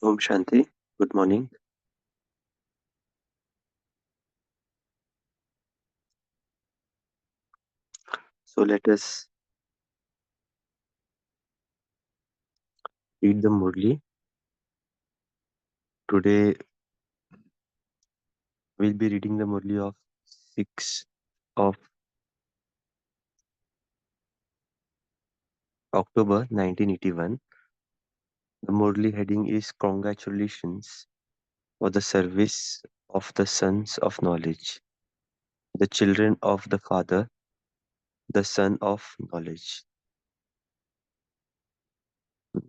Om Shanti. Good morning. So let us read the Murli. Today we'll be reading the Murli of 6th of October 1981. The Murli heading is Congratulations for the service of the sons of knowledge, the children of the Father, the Son of knowledge.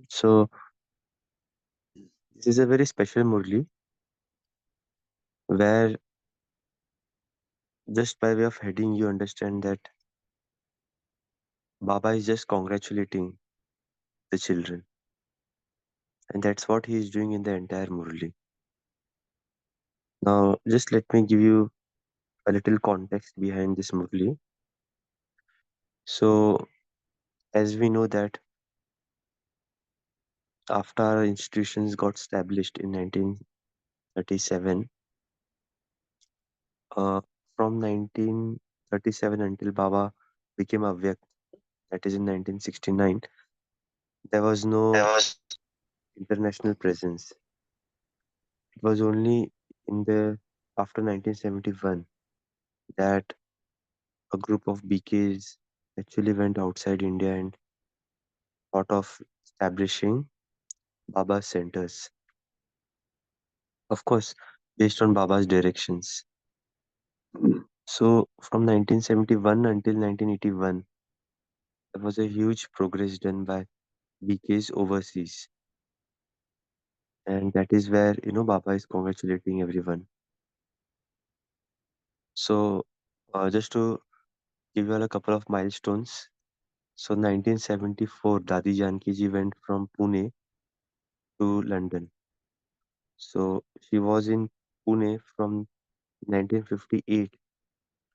So this is a very special Murli where just by way of heading you understand that Baba is just congratulating the children, and that's what he is doing in the entire Murli. Now, just let me give you a little context behind this Murli. So, as we know that after our institutions got established in 1937, uh, from 1937 until Baba became Avyakt, that is in 1969, there was There no was international presence. It was only in the after 1971 that a group of BKs actually went outside India and thought of establishing Baba centers. Of course, based on Baba's directions. So from 1971 until 1981, there was a huge progress done by BKs overseas. And that is where, Baba is congratulating everyone. So just to give you all a couple of milestones. So 1974, Dadi Janki ji went from Pune to London. So she was in Pune from 1958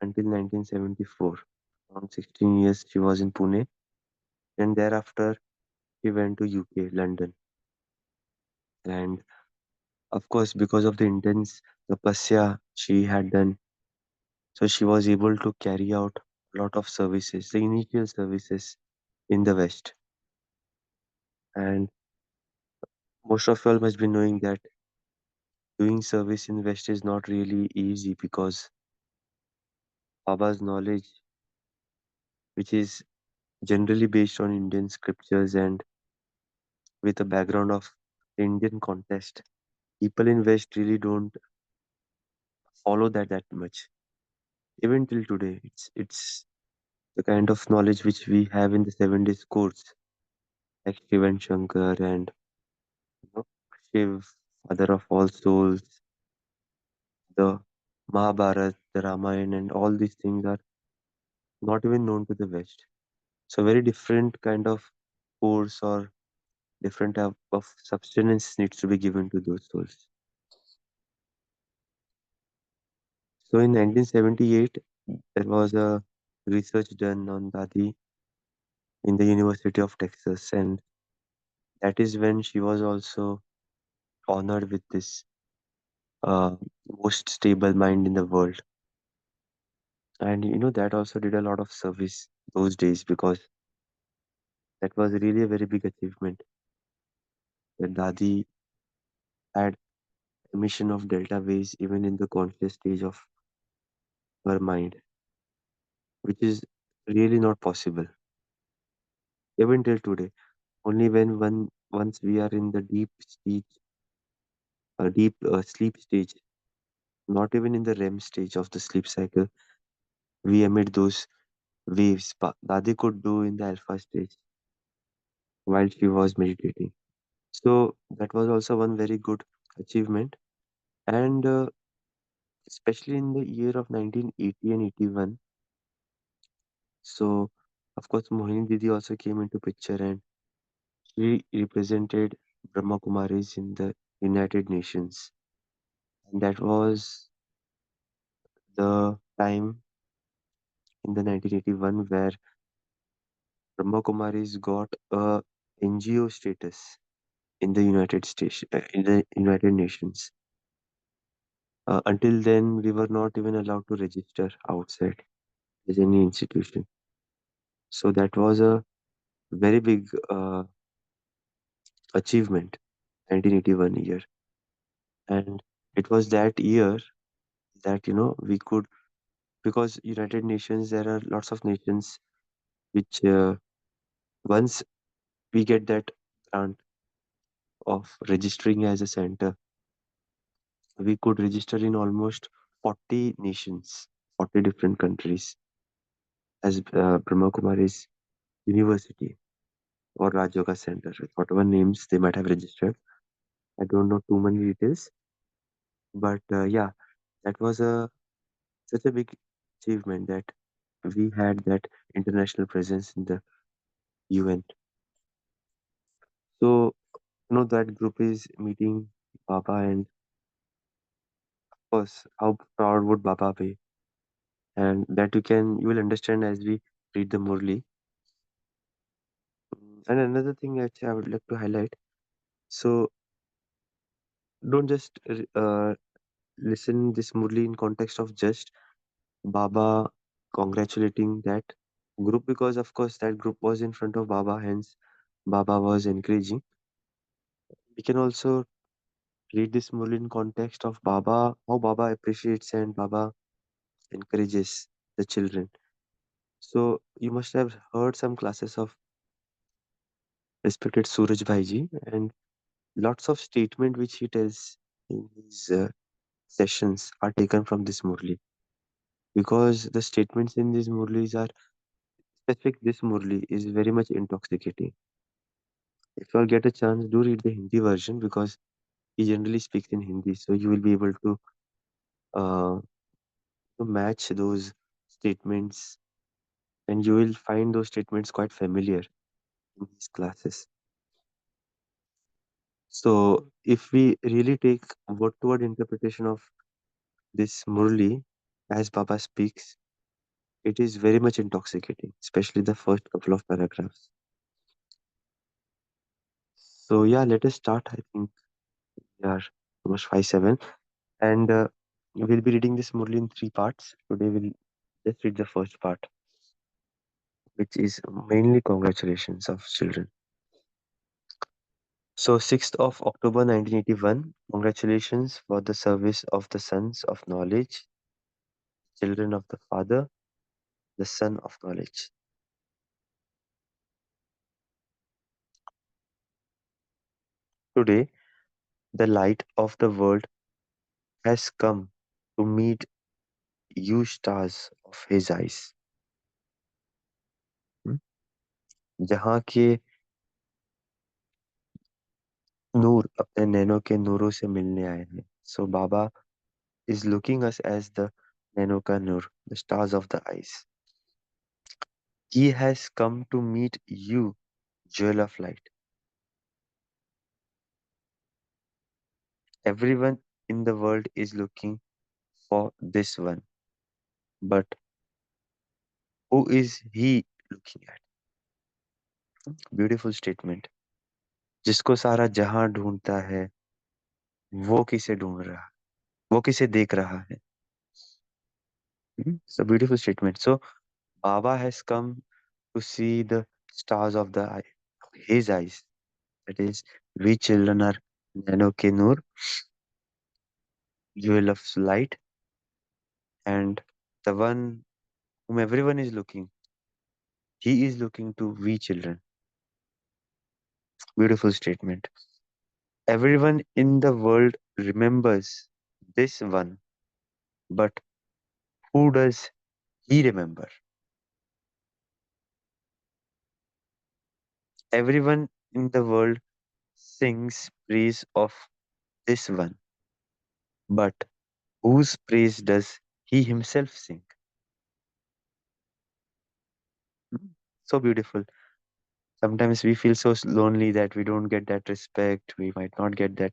until 1974. Around 16 years she was in Pune. And thereafter she went to UK, London. And of course, because of the intense tapasya she had done, so she was able to carry out a lot of services, the initial services in the West. And most of you all must be knowing that doing service in West is not really easy because Baba's knowledge, which is generally based on Indian scriptures and with a background of Indian context, people in West really don't follow that much. Even till today, it's the kind of knowledge which we have in the 7 days course, like Shiv and Shankar and know, Shiv, Father of all souls, the Mahabharata, the Ramayana, and all these things are not even known to the West. So very different kind of course or different type of substance needs to be given to those souls. So in 1978, there was a research done on Dadi in the University of Texas, and that is when she was also honored with this uh, most stable mind in the world. And that also did a lot of service those days because that was really a very big achievement. That Dadi had emission of delta waves even in the conscious stage of her mind, which is really not possible even till today. Only when once we are in the deep sleep stage, not even in the REM stage of the sleep cycle, we emit those waves. Dadi could do in the alpha stage while she was meditating. So that was also one very good achievement. And especially in the year of 1980 and 81, so of course Mohini Didi also came into picture and she represented Brahma Kumaris in the United Nations. And that was the time in the 1981 where Brahma Kumaris got a NGO status. in the United Nations. Until then, we were not even allowed to register outside as any institution. So that was a very big achievement, 1981 year, and it was that year that we could, because United Nations, there are lots of nations which once we get that grant of registering as a center, we could register in almost 40 nations, 40 different countries as Brahma Kumaris University or Rajyoga Center, with whatever names they might have registered. I don't know too many details, but yeah, that was a such a big achievement that we had that international presence in the UN. So that group is meeting Baba, and of course, how proud would Baba be? And that you will understand as we read the Murli. And another thing that I would like to highlight. So don't just listen this Murli in context of just Baba congratulating that group, because of course that group was in front of Baba, hence Baba was encouraging. We can also read this Murli in context of Baba, how Baba appreciates and Baba encourages the children. So you must have heard some classes of respected Suraj Bhaiji, and lots of statement which he tells in his sessions are taken from this Murli, because the statements in these Murlis are specific. This Murli is very much intoxicating. If you all get a chance, do read the Hindi version, because he generally speaks in Hindi, so you will be able uh, to match those statements, and you will find those statements quite familiar in his classes. So, if we really take word to word interpretation of this Murli as Baba speaks, it is very much intoxicating, especially the first couple of paragraphs. So, yeah, let us start. I think we are almost 5-7, and we'll be reading this Murli in three parts. Today, we'll just read the first part, which is mainly congratulations of children. So, 6th of October 1981, congratulations for the service of the sons of knowledge, children of the Father, the Son of knowledge. Today, the light of the world has come to meet you, stars of his eyes. Hmm? जहाँ के नूर अपने नैनों के नूरों से मिलने आए हैं. So Baba is looking us as the nano ka nur, the stars of the eyes. He has come to meet you, jewel of light. Everyone in the world is looking for this one, but who is he looking at? Beautiful statement. जिसको सारा जहां ढूंढता है, वो किसे ढूंढ रहा है, वो किसे देख रहा है. It's a beautiful statement. So Baba has come to see the stars of his eyes. That is, we children are Nano ke Noor, jewel of light, and the one whom everyone is looking, he is looking to we children. Beautiful statement. Everyone in the world remembers this one, but who does he remember? Everyone in the world sings praise of this one, but whose praise does he himself sing? Mm. So beautiful. Sometimes we feel so lonely that we don't get that respect, we might not get that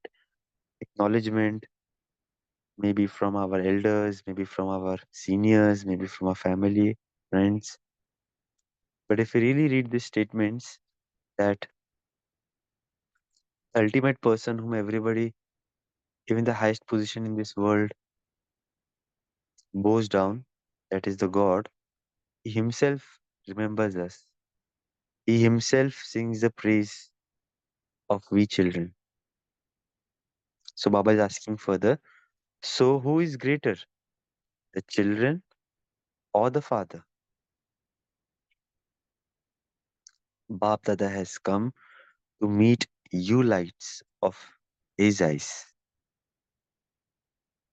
acknowledgement, maybe from our elders, maybe from our seniors, maybe from our family, friends. But if we really read these statements, that The ultimate person whom everybody, even the highest position in this world, bows down, that is the God, he himself remembers us. He himself sings the praise of we children. So Baba is asking further, so who is greater, the children or the father? Bap Dada has come to meet you lights of his eyes.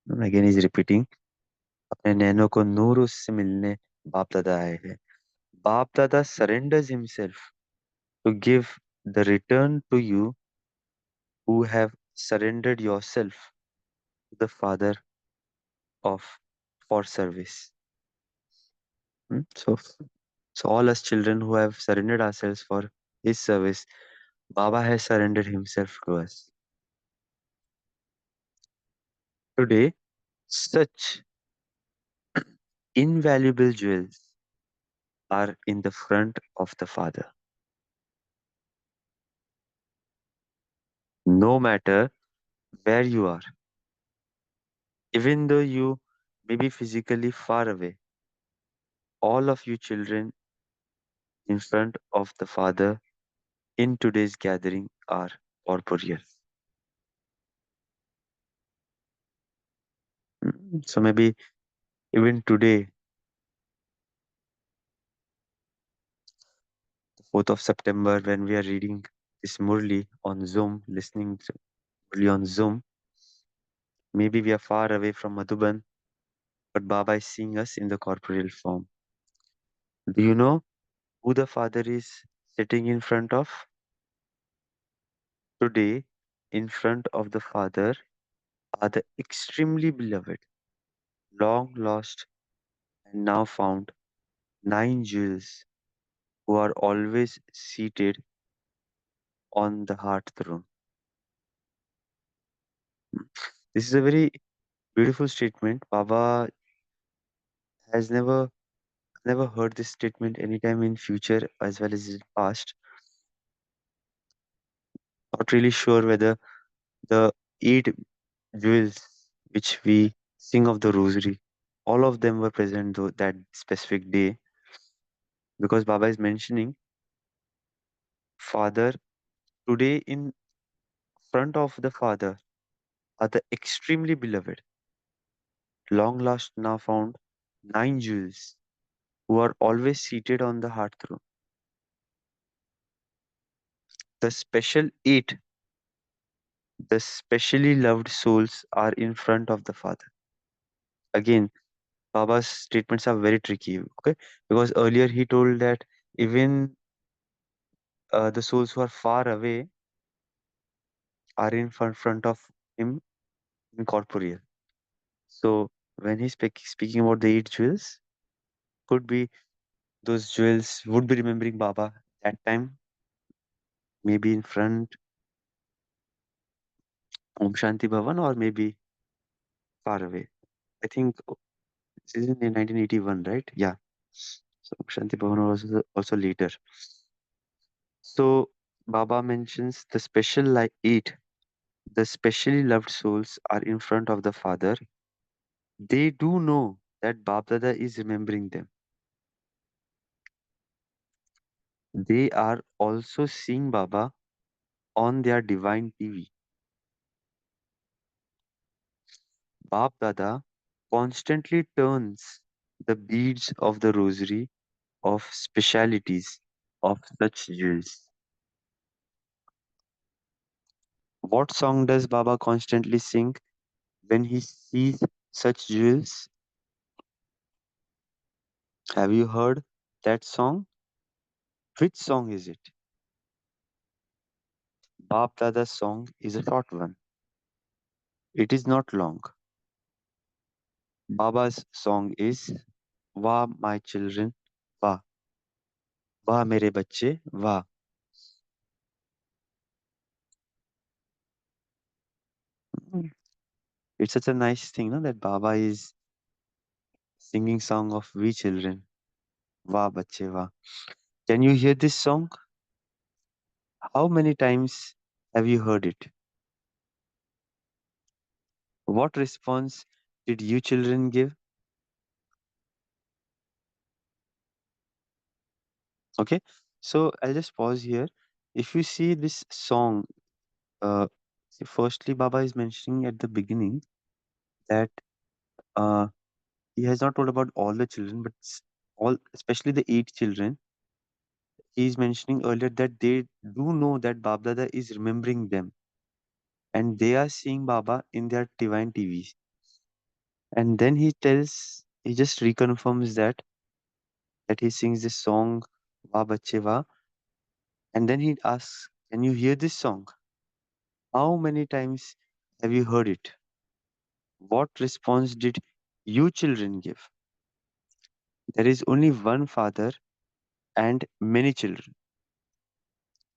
And again he's repeating, अपने नैनों को नूर उससे मिलने बाप दादा आए हैं. Bap Dada surrenders himself to give the return to you who have surrendered yourself to the Father of for service. So all us children who have surrendered ourselves for his service, Baba has surrendered himself to us. Today, such invaluable jewels are in the front of the Father. No matter where you are, even though you may be physically far away, all of you children in front of the Father in today's gathering are corporeal. So maybe even today, the 4th of September, when we are reading this Murli on Zoom, listening to Murli on Zoom, maybe we are far away from Madhuban, but Baba is seeing us in the corporeal form. Do you know who the Father is sitting in front of? Today, in front of the Father are the extremely beloved, long lost, and now found 9 jewels who are always seated on the heart throne. This is a very beautiful statement. Baba has never heard this statement anytime in future as well as in past. Not really sure whether the 8 jewels which we sing of the rosary, all of them were present though that specific day, because Baba is mentioning Father, today in front of the Father are the extremely beloved, long lost now found 9 jewels who are always seated on the heart throne. The special 8, the specially loved souls are in front of the Father. Again, Baba's statements are very tricky, okay? Because earlier he told that even the souls who are far away are in front of him in corporeal. So when he's speaking about the 8 jewels, could be those jewels would be remembering Baba that time, maybe in front Om Shanti Bhavan, or maybe far away. I think this is in 1981, right? Yeah. So Om Shanti Bhavan was also later. So Baba mentions the special like 8, the specially loved souls are in front of the Father. They do know that Bab Dada is remembering them. They are also seeing Baba on their divine TV. Bab Dada constantly turns the beads of the rosary of specialities of such jewels. What song does Baba constantly sing when he sees such jewels? Have you heard that song? Which song is it? Bab Dada's song is a short one. It is not long. Baba's song is Wah My Children, Wah. Wah Mere Bacche, Wah. Mm. It's such a nice thing, no, that Baba is singing song of we children. Wah Bacche, Wah. Can you hear this song? How many times Have you heard it? What response did you children give? Okay, so I'll just pause here. If you see this song, uh, see, firstly, Baba is mentioning at the beginning that uh, he has not told about all the children, but all, especially the 8 children. He is mentioning earlier that they do know that Bab Dada is remembering them, and they are seeing Baba in their divine TVs. And then he just reconfirms that he sings this song, Va Bache Va, and then he asks, "Can you hear this song? How many times have you heard it? What response did you children give?" There is only one father and many children.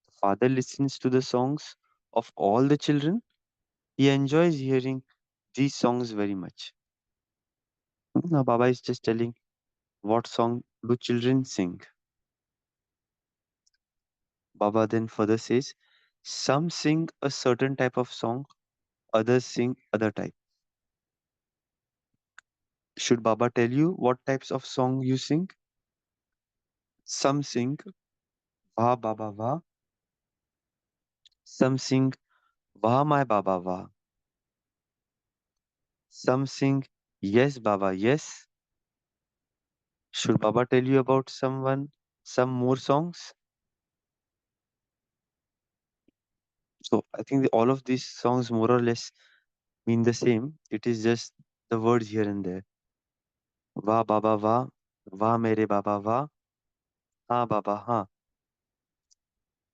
The father listens to the songs of all the children. He enjoys hearing these songs very much. Now, Baba is just telling what song do children sing. Baba then further says, some sing a certain type of song, others sing other type. Should Baba tell you what types of song you sing? Some sing Va Baba Va, some sing Va My Baba Va, some sing Yes Baba Yes. Should Baba tell you about some more songs? So I think all of these songs more or less mean the same. It is just the words here and there. Va Baba Va, Va Mere Baba Va, Ha Baba Ha.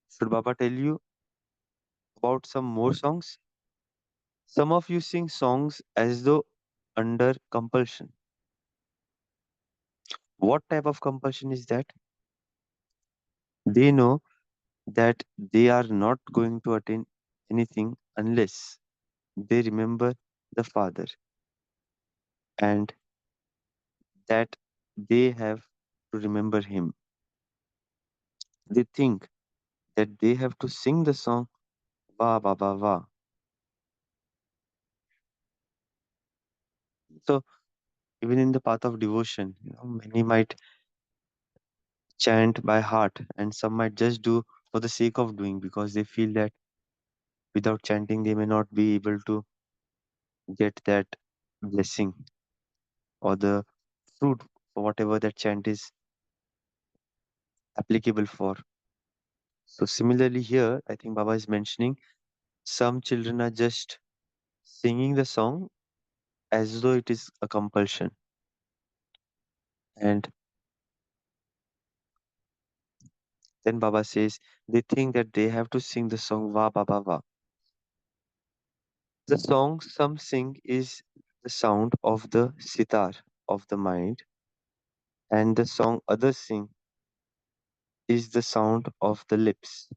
Should Baba tell you about some more songs? Some of you sing songs as though under compulsion. What type of compulsion is that? They know that they are not going to attain anything unless they remember the Father, and that they have to remember Him. They think that they have to sing the song Va Baba Va. So even in the path of devotion, many might chant by heart, and some might just do for the sake of doing because they feel that without chanting they may not be able to get that blessing or the fruit for whatever that chant is applicable for. So similarly here, I think Baba is mentioning some children are just singing the song as though it is a compulsion. And then Baba says they think that they have to sing the song Va Baba Va. The song some sing is the sound of the sitar of the mind, and the song others sing is the sound of the lips.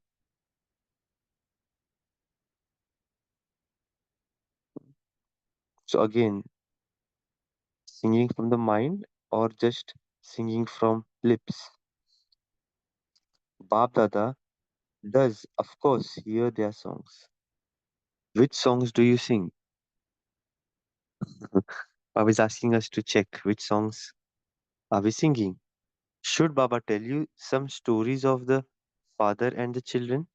So again, singing from the mind or just singing from lips. Bab Dada does, of course, hear their songs. Which songs do you sing? Baba is asking us to check which songs are we singing. Should Baba tell you some stories of the father and the children?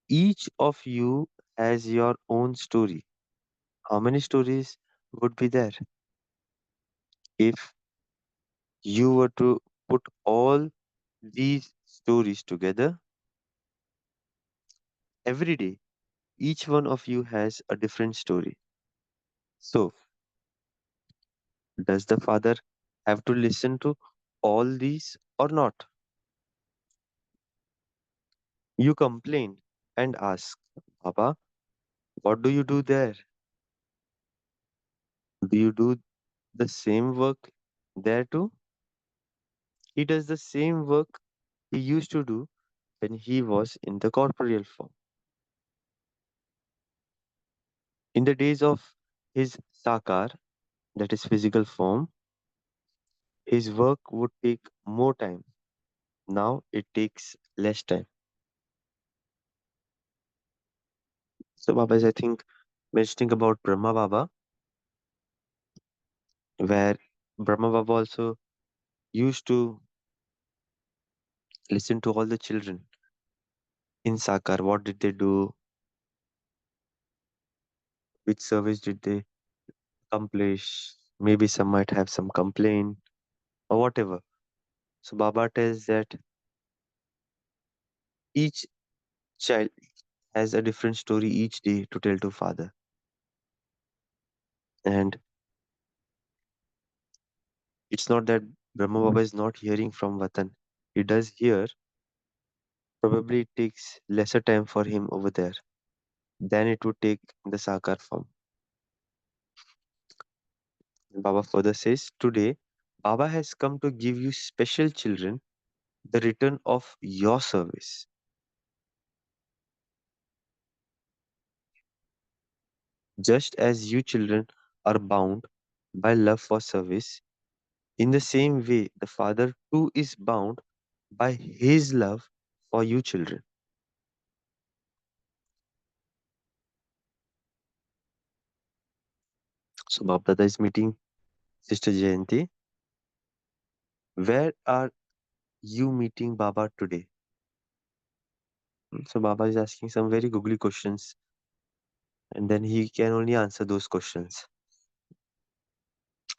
Each of you has your own story. How many stories would be there? If you were to put all these stories together, every day, each one of you has a different story. So, does the father have to listen to all these or not? You complain and ask, Papa, what do you do there? Do you do the same work there too? He does the same work he used to do when he was in the corporeal form. In the days of his sakar, that is physical form, his work would take more time. Now it takes less time. So Baba is, I think, mentioning about Brahma Baba, where Brahma Baba also used to listen to all the children in Sakar. What did they do? Which service did they accomplish? Maybe some might have some complaint or whatever. So Baba tells that each child has a different story each day to tell to father. And it's not that Brahma Baba is not hearing from Vatan. He does hear. Probably it takes lesser time for him over there than it would take in the Sakar form. Baba further says, today, Baba has come to give you special children the return of your service. Just as you children are bound by love for service, in the same way, the Father too is bound by his love for you children. So Baba Dada is meeting Sister Jayanti. Where are you meeting Baba today? So Baba is asking some very googly questions, and then he can only answer those questions.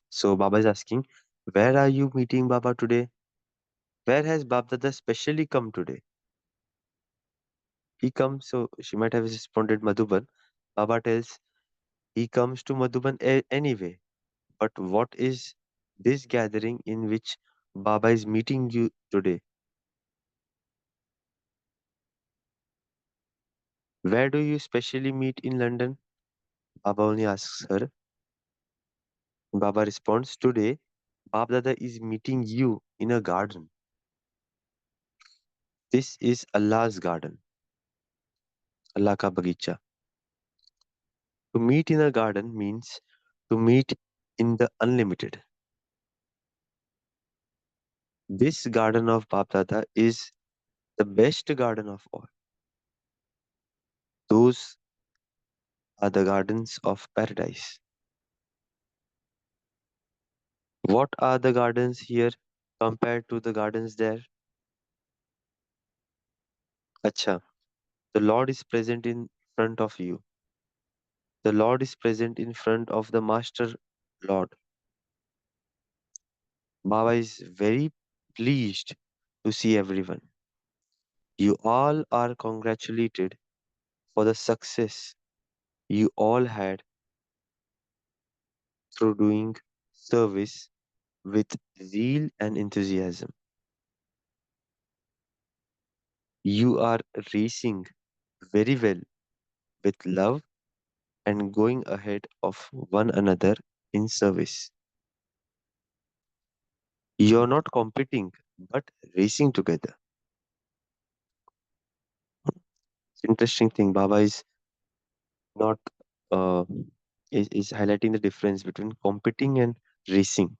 So Baba is asking, where are you meeting Baba today? Where has Baba Dada specially come today? He comes, so she might have responded Madhuban. Baba tells he comes to Madhuban anyway. But what is this gathering in which Baba is meeting you today? Where do you specially meet in London? Baba only asks her. Baba responds, today, Baba Dada is meeting you in a garden. This is Allah's garden, Allah ka bagicha. To meet in a garden means to meet in the unlimited. This garden of Baba Dada is the best garden of all. Those are the gardens of paradise. What are the gardens here compared to the gardens there? Acha, the Lord is present in front of you. The Lord is present in front of the Master Lord. Baba is very pleased to see everyone. You all are congratulated for the success you all had through doing service with zeal and enthusiasm. You are racing very well with love and going ahead of one another in service. You're not competing but racing together. It's interesting thing. Baba is not uh, is highlighting the difference between competing and racing.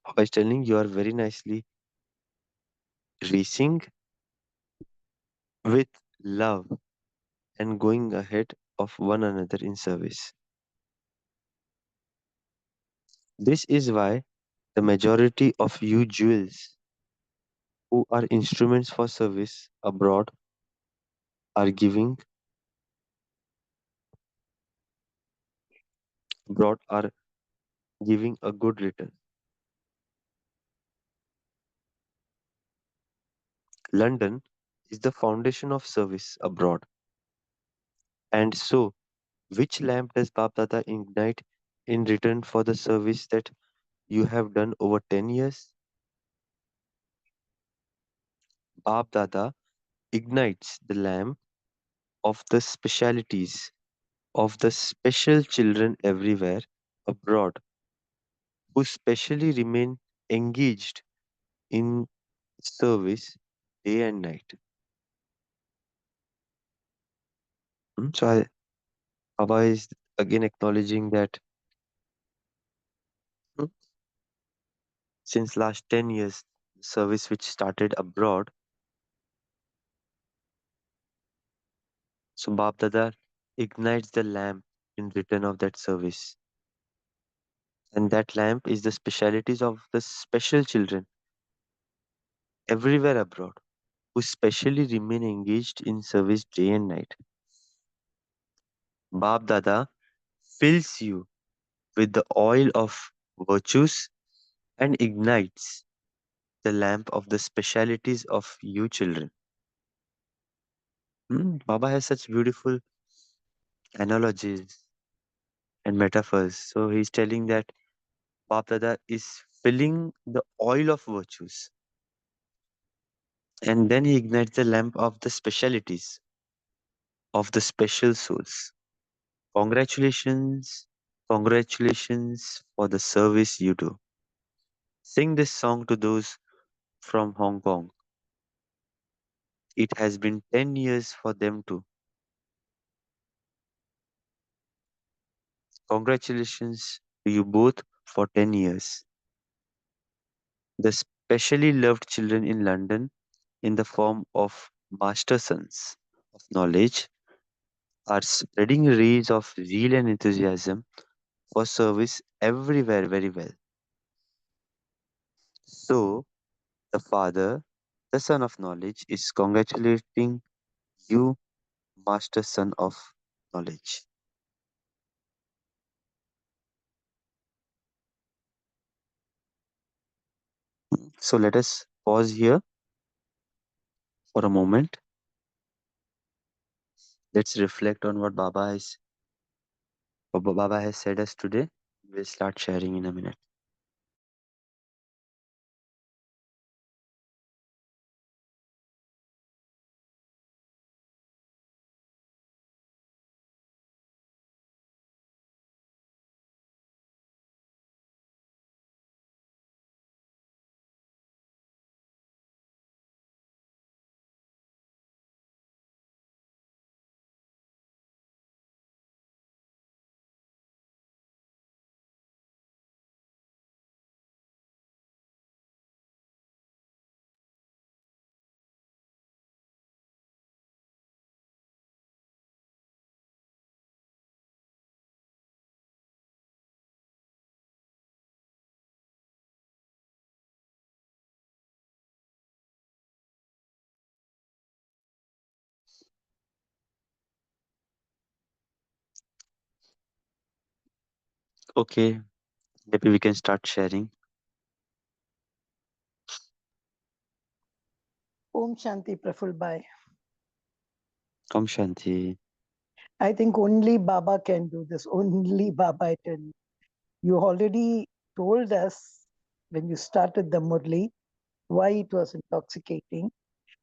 Baba is telling you are very nicely racing with love and going ahead of one another in service. This is why the majority of you jewels who are instruments for service abroad are giving abroad are giving a good return. London is the foundation of service abroad. And so, which lamp does Bab Dada ignite in return for the service that you have done over 10 years? Bab Dada ignites the lamp of the specialities of the special children everywhere abroad who specially remain engaged in service day and night. Baba is again acknowledging that mm, since last 10 years, service which started abroad So Bap Dada ignites the lamp in return of that service. And that lamp is the specialities of the special children everywhere abroad who specially remain engaged in service day and night. Bap Dada fills you with the oil of virtues and ignites the lamp of the specialities of you children. Baba has such beautiful analogies and metaphors. So he's telling that Bap Dada is filling the oil of virtues and then he ignites the lamp of the specialities of the special souls. Congratulations, congratulations for the service you do. Sing this song to those from Hong Kong. It has been 10 years for them too. Congratulations to you both for 10 years. The specially loved children in London, in the form of master sons of knowledge, are spreading rays of zeal and enthusiasm for service everywhere very well. So, the Father, the Son of knowledge, is congratulating you, master son of knowledge. So, let us pause here for a moment. Let's reflect on what Baba has said us today. We'll start sharing in a minute. Okay, maybe we can start sharing. Om Shanti Praful Bhai. Om Shanti. I think only Baba can do this. Only Baba, I tell you. You already told us when you started the Murli why it was intoxicating.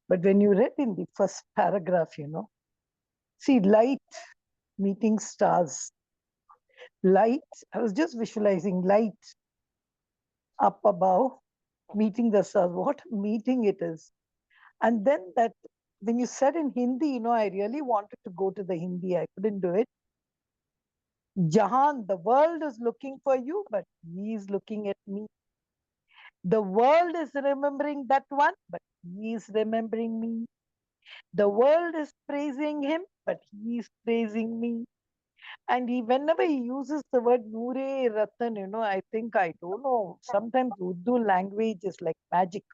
But when you read in the first paragraph, see light meeting stars. Light, I was just visualizing light up above meeting the stars. What a meeting it is. And then that, when you said in Hindi, I really wanted to go to the Hindi. I couldn't do it. Jahan, the world is looking for you, but he is looking at me. The world is remembering that one, but he is remembering me. The world is praising him, but he is praising me. And whenever he uses the word Noore Ratan, I don't know, sometimes Urdu language is like magic.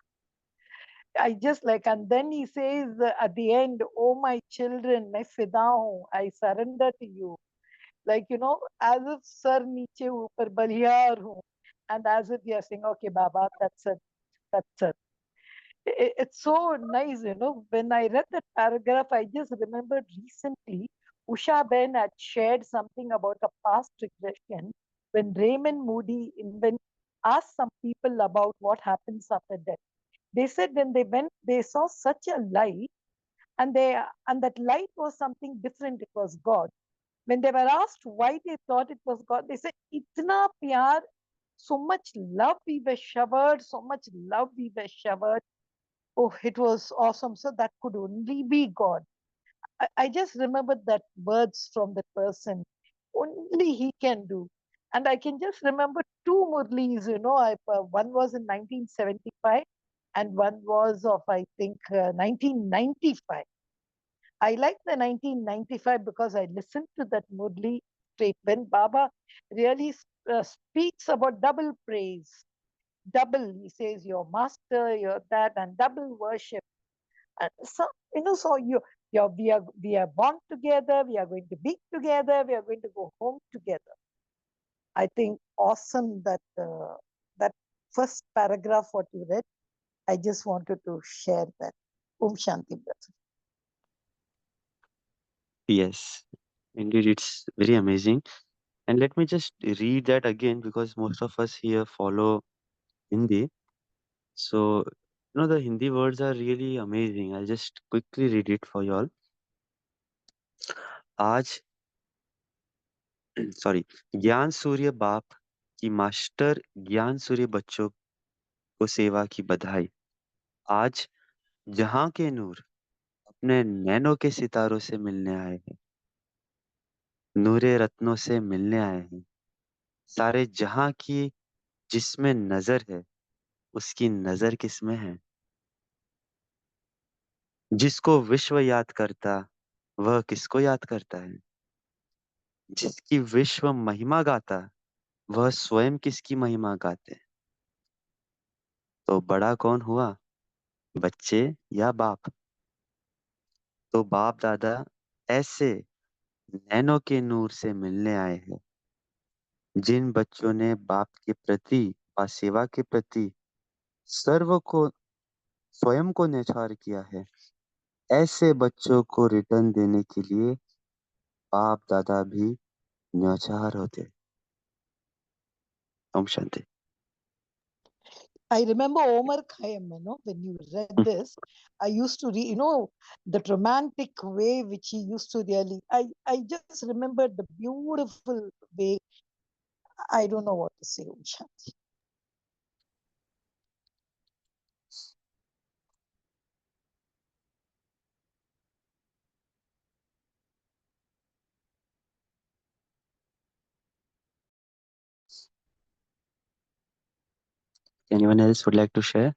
I just like, and then he says at the end, oh my children, मैं फिदा हूँ, I surrender to you. Like, as if sir niche upar baliyar hu. And as if you're saying, okay, Baba, that's it. That's it. It's so nice, When I read that paragraph, I just remembered recently Usha Ben had shared something about a past regression when Raymond Moody asked some people about what happens after death. They said when they went, they saw such a light, and that light was something different. It was God. When they were asked why they thought it was God, they said, Itna pyar, so much love we were showered, so much love we were showered. Oh, it was awesome. So that could only be God. I just remembered that words from the person. Only he can do. And I can just remember two Murlis, one was in 1975 and one was of, I think, 1995. I like the 1995 because I listened to that Murli statement. Baba really speaks about double praise. Double, he says, your master, your that, and double worship. And so, so we are born together, we are going to be together, we are going to go home together. I think awesome that first paragraph what you read. I just wanted to share that. Om Shanti, brother. Yes, indeed, it's very amazing. And let me just read that again because most of us here follow Hindi. So, the Hindi words are really amazing. I'll just quickly read it for you all. आज sorry ज्ञान सूर्य बाप की master ज्ञान सूर्य बच्चों को सेवा की बधाई। आज जहां के नूर अपने नैनों के सितारों से मिलने आए हैं, नूरे रत्नों से मिलने आए हैं। सारे जहां की जिसमें नजर है, उसकी नजर किसमें है? जिसको विश्व याद करता, वह किसको याद करता है? जिसकी विश्व महिमा गाता, वह स्वयं किसकी महिमा गाते हैं? तो बड़ा कौन हुआ, बच्चे या बाप? तो बाप दादा ऐसे नैनों के नूर से मिलने आए हैं। जिन बच्चों ने बाप के प्रति व सेवा के प्रति सर्व को स्वयं को न्यौछावर किया है, ऐसे बच्चों को रिटर्न देने के लिए बाप दादा भी न्यौछावर होते हैं। Om Shanti. I remember Omar Khayyam, when you read this, I used to read, the romantic way which he used to really, I just remembered the beautiful way. I don't know what to say, Om Shanti. Anyone else would like to share?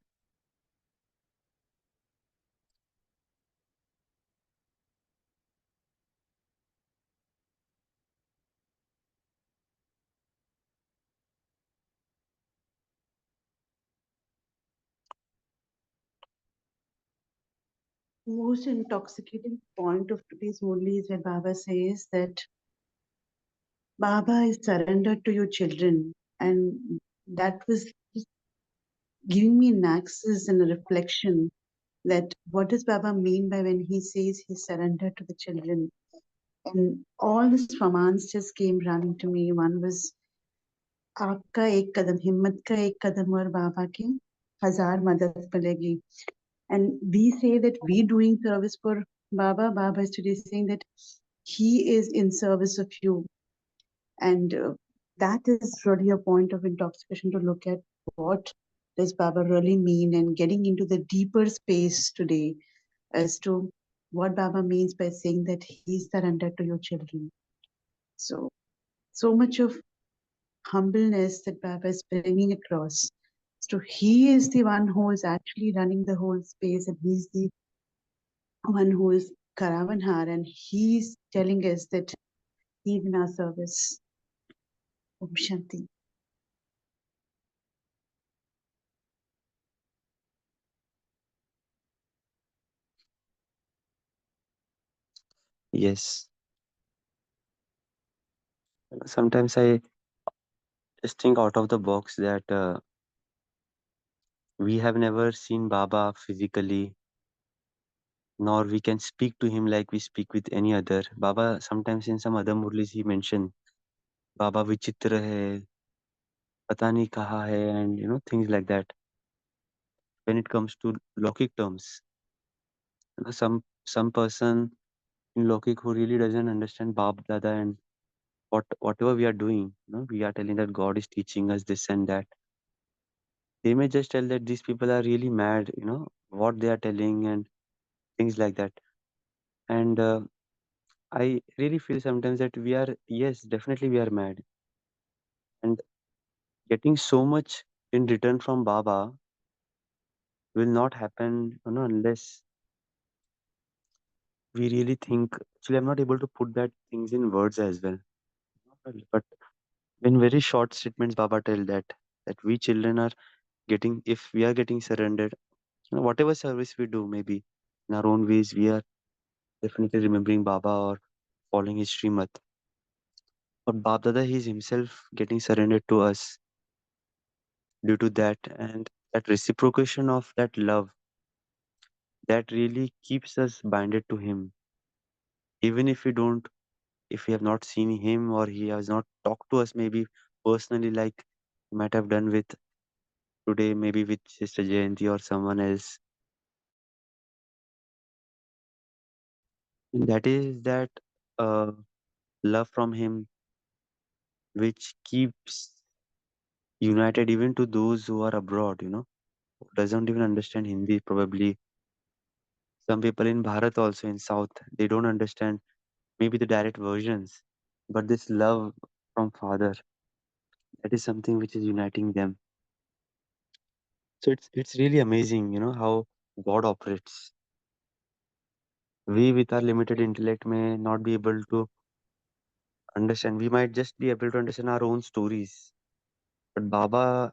Most intoxicating point of today's Murli is where Baba says that Baba is surrendered to your children. And that was just giving me an access and a reflection that what does Baba mean by when he says he's surrendered to the children? And all these commands just came running to me. One was आपका एक कदम हिम्मत का एक कदम और बाबा की हजार मदद मिलेगी. And we say that we doing service for Baba. Baba is today saying that he is in service of you. And that is really a point of intoxication to look at what does Baba really mean and getting into the deeper space today as to what Baba means by saying that he's surrendered to your children. So much of humbleness that Baba is bringing across. So he is the one who is actually running the whole space, and he's the one who is Karavanhar, and he's telling us that he's in our service. Om Shanti. Yes. Sometimes I just think out of the box that we have never seen Baba physically, nor we can speak to him like we speak with any other. Baba, sometimes in some other Murlis, he mentioned, Baba विचित्र है, पता नहीं कहाँ है, and things like that. When it comes to Lokik terms, some person in Lokik who really doesn't understand Bab Dada and whatever we are doing, we are telling that God is teaching us this and that. They may just tell that these people are really mad, what they are telling and things like that. And I really feel sometimes that we are, yes, definitely we are mad. And getting so much in return from Baba will not happen, unless we really think. Actually, I'm not able to put that things in words as well. But in very short statements, Baba tell that we children are getting, if we are getting surrendered, whatever service we do, maybe in our own ways, we are definitely remembering Baba or following his Srimad. But Bab Dada, he is himself getting surrendered to us due to that, and that reciprocation of that love that really keeps us binded to him, even if we don't, if we have not seen him or he has not talked to us, maybe personally, like he might have done with today, maybe with Sister Jayanti or someone else. And that is that uh, love from him which keeps united even to those who are abroad, who doesn't even understand Hindi. Probably some people in Bharat also in South, they don't understand maybe the direct versions, but this love from Father, that is something which is uniting them. So it's really amazing, how God operates. We with our limited intellect may not be able to understand. We might just be able to understand our own stories. But Baba